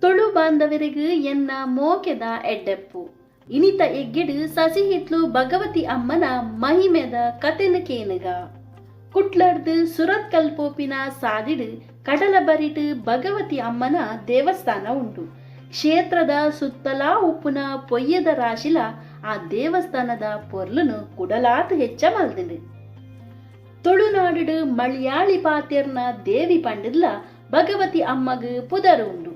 ತುಳು ಬಾಂಧವರಿಗೂ ಎನ್ನ ಮೋಕೆದ ಎಡ್ಡೆಪ್ಪು ಇನಿತ ಎಗ್ಗಿಡು ಸಸಿ ಹಿತ್ಲು ಭಗವತಿ ಅಮ್ಮನ ಮಹಿಮೆದ ಕತೆನ ಕೇನುಗ ಕುಟ್ಲರ್ದು ಸುರತ್ ಕಲ್ಪೋಪಿನ ಸಾದಿಡು ಕಡಲ ಬರಿಟು ಭಗವತಿ ಅಮ್ಮನ ದೇವಸ್ಥಾನ ಉಂಟು. ಕ್ಷೇತ್ರದ ಸುತ್ತಲಾ ಉಪ್ಪುನ ಪೊಯ್ಯದ ರಾಶಿಲ ಆ ದೇವಸ್ಥಾನದ ಪೊರ್ಲುನು ಕುಡಲಾತು ಹೆಚ್ಚ ಮಲ್ದಿಡು. ತುಳುನಾಡು ಮಲಯಾಳಿ ಪಾತೆರ್ನ ದೇವಿ ಪಂಡಿರ್ಲ ಭಗವತಿ ಅಮ್ಮಗ ಪುದರು ಉಂಡು.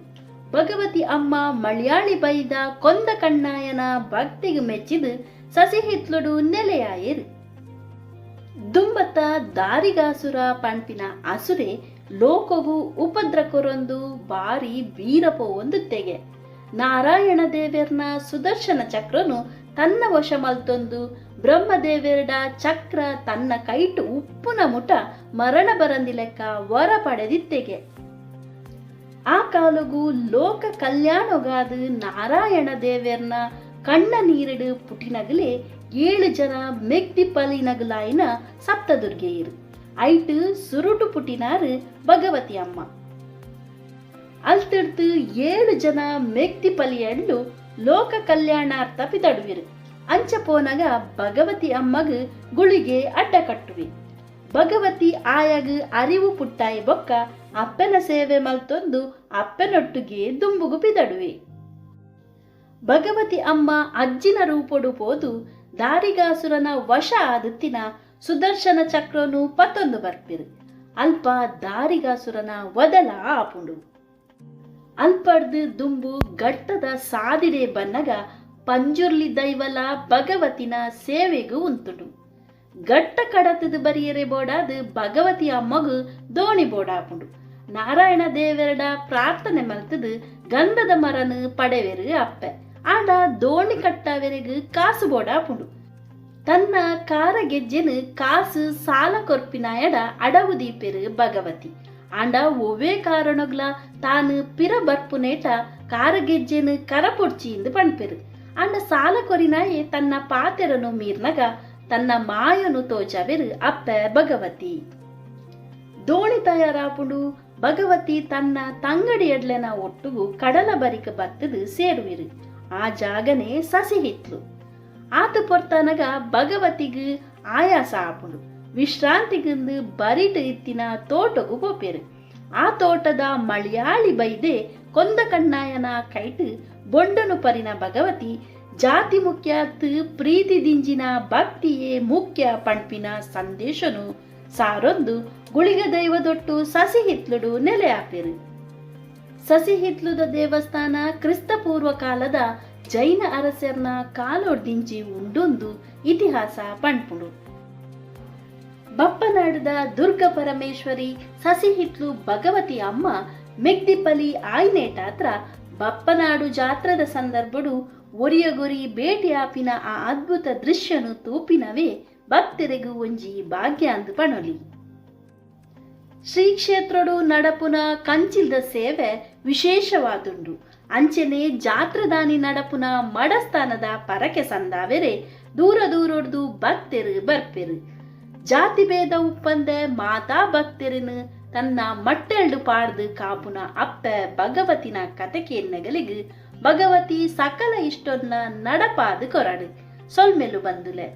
ಭಗವತಿ ಅಮ್ಮ ಮಲಯಾಳಿ ಬೈದ ಕೊಂದ ಕಣ್ಣಾಯನ ಭಕ್ತಿಗೆ ಮೆಚ್ಚಿದು ಸಸಿ ಹಿತ್ಲುಡು ನೆಲೆಯಾಯಿರು. ದುಂಬತ್ತ ದಾರಿಗಾಸುರ ಪಂಪಿನ ಅಸುರೆ ಲೋಕವು ಉಪದ್ರ ಕೊರೊಂದು ಬಾರಿ ಬೀರಪೋ ಒಂದು ತೆಗೆ. ನಾರಾಯಣ ದೇವೇರ್ನ ಸುದರ್ಶನ ಚಕ್ರನು ತನ್ನ ವಶ ಮಲ್ತೊಂದು ಬ್ರಹ್ಮದೇವೇರ್ಡ ಚಕ್ರ ತನ್ನ ಕೈಟು ಉಪ್ಪುನ ಮುಟ ಮರಣ ಬರಂದಿ ಲೆಕ್ಕ ವರ ಪಡೆದಿತ್ತೆಗೆ. ಆ ಕಾಲಗೂ ಲೋಕ ಕಲ್ಯಾಣಗಾದ ನಾರಾಯಣ ದೇವೇರ್ನ ಕಣ್ಣ ನೀರಿಡು ಪುಟಿನಗಲೇ 7 ಜನ ಮೆಗ್ದಿ ಪಲಿನಗಲಾಯಿನ ಸಪ್ತದುರ್ಗೆಯರು. ಐಟು ಸುರುಟು ಪುಟಿನಾರು ಭಗವತಿ ಅಮ್ಮ. ಅಲ್ತಿಡ್ತು 7 ಜನ ಮೆಗ್ದಿ ಪಲಿಯಂಡು ಲೋಕ ಕಲ್ಯಾಣಾರ್ಥ ಪಿತಡುವಿರು. ಅಂಚ ಪೋನಗ ಭಗವತಿ ಅಮ್ಮಗ ಗುಳಿಗೆ ಅಡ್ಡ ಕಟ್ಟುವೆ. ಭಗವತಿ ಆಯಗ ಅರಿವು ಪುಟ್ಟಾಯಿ ಬೊಕ್ಕ ಅಪ್ಪನ ಸೇವೆ ಮಲ್ತೊಂದು ಅಪ್ಪನೊಟ್ಟಿಗೆ ದುಂಬುಗು ಪಿದಡುವೆ. ಭಗವತಿ ಅಮ್ಮ ಅಜ್ಜಿನ ರೂಪೊಡು ಪೋದು ದಾರಿಗಾಸುರನ ವಶ ಆದತ್ತಿನ ಸುದರ್ಶನ ಚಕ್ರನು ಪತ್ತೊಂದು ಬರ್ಪಿರು. ಅಲ್ಪ ದಾರಿಗಾಸುರನ ವದಲ ಆಪುಂಡು. ಅಲ್ಪಡ್ದು ದುಂಬು ಗಟ್ಟದ ಸಾದಿಡೆ ಬನ್ನಗ ಪಂಜುರ್ಲಿ ದೈವಲ ಭಗವತಿನ ಸೇವೆಗೂ ಉಂತುಡು. ಗಟ್ಟ ಕಡತದ ಬರಿಯರೆ ಬೋಡಾದು ಭಗವತಿ ಅಮ್ಮಗು ದೋಣಿ ಬೋಡಾಪುಂಡು. ನಾರಾಯಣ ದೇವರಡ ಪ್ರಾರ್ಥನೆ ಮಲ್ತದು ಗಂಧದ ಮರನು ಪಡೆವೆರು ಅಪ್ಪೆ. ಆಂಡ ದೋಣಿ ಕಟ್ಟವೆರೆಗು ಕಾಸು ಬೋಡಾಪುಂಡು. ತನ್ನ ಕಾರ ಗೆಜ್ಜೆನು ಕಾಸು ಸಾಲ ಕೊರ್ಪಿನಾಯಡ ಅಡವು ದೀಪೆರು ಭಗವತಿ. ಆಂಡ ಒವ್ವೇ ಕಾರಣಗ್ಲ ತಾನು ಪಿರ ಬರ್ಪುನೇಟ ಕಾರ ಗೆಜ್ಜೆನು ಕರಪೊಡ್ಚಿಯಿಂದ ಪಣ್ಪೆರು. ಆಂಡ ಸಾಲ ಕೊರಿನಾಯೆ ತನ್ನ ಪಾತೆರನು ಮೀರ್ನಗ ತನ್ನ ಮಾಯನು ತೋಚವೆರು ಅಪ್ಪೆ ಭಗವತಿ. ದೋಣಿ ತಯಾರಾಪುಂಡು ಭಗವತಿ ತನ್ನ ತಂಗಡಿ ಎಡ್ಲೆನ ಒಟ್ಟುಗು ಕಡಲ ಬರಿಕ ಬತ್ತದು ಸೇರುವಿರು. ಆ ಜಾಗನೆ ಸಸಿ ಹಿತ್ಲು. ಆತ ಪೊರ್ತನಗ ಭಗವತಿಗೂ ಆಯಾಸ ಆಪುಂಡು. ವಿಶ್ರಾಂತಿಗಿಂದು ಬರಿಟ ಇತ್ತಿನ ತೋಟಗೂ ಪೋಪೆರು. ಆ ತೋಟದ ಮಲಯಾಳಿ ಬೈದೆ ಕೊಂದ ಕಣ್ಣಾಯನ ಕೈಟು ಬೊಂಡನು ಪರಿನ ಭಗವತಿ ಜಾತಿ ಮುಖ್ಯಾತ್ ಪ್ರೀತಿ ದಿಂಜಿನ ಭಕ್ತಿಯೇ ಮುಖ್ಯ ಪಂಪಿನ ಸಂದೇಶನು ಸಾರೊಂದು ಗುಳಿಗ ದೈವದೊಟ್ಟು ಸಸಿ ಹಿತ್ಲುಡು ನೆಲೆ ಹಾಪೆರು. ಸಸಿ ಹಿತ್ಲುದ ದೇವಸ್ಥಾನ ಕ್ರಿಸ್ತಪೂರ್ವ ಕಾಲದ ಜೈನ ಅರಸರ್ನ ಕಾಲೊಡ್ದಿಂಚಿ ಉಂಡೊಂದು ಇತಿಹಾಸ ಪಣ್ಪುಡು. ಬಪ್ಪನಾಡದ ದುರ್ಗ ಪರಮೇಶ್ವರಿ ಸಸಿ ಹಿತ್ಲು ಭಗವತಿ ಅಮ್ಮ ಮೆಗ್ದಿಪಲಿ ಆಯ್ನೇಟಾತ್ರ ಬಪ್ಪನಾಡು ಜಾತ್ರದ ಸಂದರ್ಭಡು ಒರಿಯಗೊರಿ ಭೇಟಿ ಆಪಿನ ಆ ಅದ್ಭುತ ದೃಶ್ಯನು ತೂಪಿನವೇ ಭಕ್ತರಿಗೂ ಒಂಜಿ ಭಾಗ್ಯ ಅಂದು ಪಣೊಲಿ. ಶ್ರೀ ಕ್ಷೇತ್ರಡು ನಡಪುನ ಕಂಚಿಲ್ದ ಸೇವೆ ವಿಶೇಷವಾದುಂಡು. ಅಂಚನೆ ಜಾತ್ರದಾನಿ ನಡಪುನ ಮಡಸ್ಥಾನದ ಪರಕೆ ಸಂದಾವೆರೆ ದೂರ ದೂರೊಡ್ದು ಭಕ್ತರು ಬರ್ಪೆರು. ಜಾತಿ ಭೇದ ಉಪ್ಪಂದೆ ಮಾತಾ ಭಕ್ತರಿನು ತನ್ನ ಮಟ್ಟೆಲ್ಡು ಪಾಡ್ದು ಕಾಪುನ ಅಪ್ಪೆ ಭಗವತಿನ ಕತೆಕೆನ್ನಗಲಿಗು ಭಗವತಿ ಸಕಲ ಇಷ್ಟೊನ್ನ ನಡಪಾದು ಕೊರಡು ಸೊಲ್ಮೆಲು ಬಂದುಲೆ.